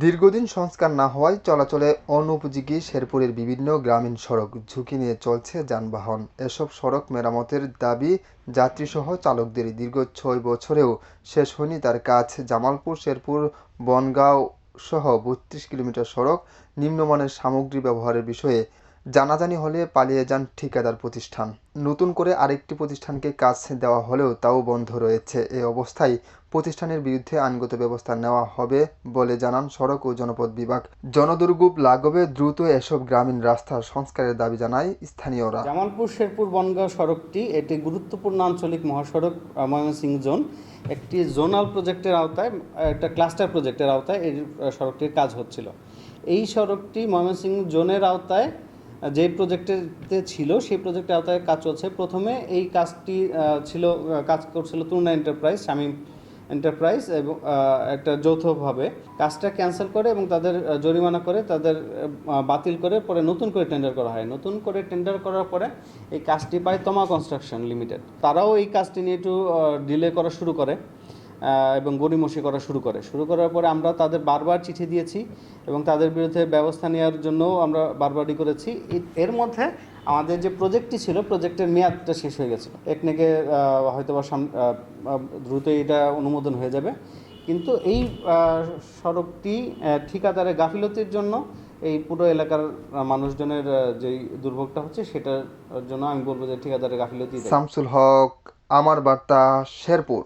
দীর্ঘদিন সংস্কার না হওয়ায় চলাচলে অনুপযোগী শেরপুরের বিভিন্ন গ্রামীণ সড়ক ঝুঁকি নিয়ে চলছে যানবাহন। এসব সড়ক মেরামতের দাবি যাত্রীসহ চালকদের। দীর্ঘ ৬ বছরেও শেষ হয়নি তার কাজ। জামালপুর শেরপুর বনগাঁও সহ ৩২ কিলোমিটার সড়ক নিম্নমানের সামগ্রী ব্যবহারের বিষয়ে জানাজানি হলে পালিয়ে যান ঠিকাদার প্রতিষ্ঠান। নতুন করে আরেকটি প্রতিষ্ঠানকে কাজ দেওয়া হলেও তাও বন্ধ রয়েছে। এ অবস্থায় প্রতিষ্ঠানের বিরুদ্ধে আইনগত ব্যবস্থা নেওয়া হবে বলে জানান সড়ক ও জনপথ বিভাগ। জনদুর্ভোগ লাঘবে দ্রুত এসব গ্রামীণ রাস্তা সংস্কারের দাবি জানায় স্থানীয়রা। জামালপুর শেরপুর বনগাঁও সড়কটি এটি গুরুত্বপূর্ণ আঞ্চলিক মহাসড়ক ময়মনসিংহ জোন একটি জোনাল প্রজেক্টের আওতায়, একটা ক্লাস্টার প্রজেক্টের আওতায় এই সড়কটির কাজ হচ্ছিল। এই সড়কটি ময়মনসিংহ জোনের আওতায় যে প্রজেক্টেতে ছিল সেই প্রজেক্টের আওতায় কাজ চলছে। প্রথমে এই কাজটি কাজ করছিল তুর্না এন্টারপ্রাইজ, শামীম এন্টারপ্রাইজ এবং একটা যৌথভাবে কাজটা ক্যান্সেল করে এবং তাদের জরিমানা করে তাদের বাতিল করে পরে নতুন করে টেন্ডার করা হয়। নতুন করে টেন্ডার করার পরে এই কাজটি পায় তমা কনস্ট্রাকশন লিমিটেড। তারাও এই কাজটি নিয়ে একটু ডিলে করা শুরু করে এবং গড়িমসি করা শুরু করার পরে আমরা তাদের বারবার চিঠি দিয়েছি এবং তাদের বিরুদ্ধে ব্যবস্থা নেওয়ার জন্যও আমরা বারবারই করেছি। এর মধ্যে আমাদের যে প্রজেক্টটি ছিল, প্রজেক্টের মেয়াদটা শেষ হয়ে গেছিলো। একনেকে হয়তো বা দ্রুতই এটা অনুমোদন হয়ে যাবে, কিন্তু এই সড়কটি ঠিকাদারের গাফিলতির জন্য এই পুরো এলাকার মানুষজনের যেই দুর্ভোগটা হচ্ছে সেটার জন্য আমি বলবো যে ঠিকাদারের গাফিলতি। শামসুল হক, আমার বার্তা, শেরপুর।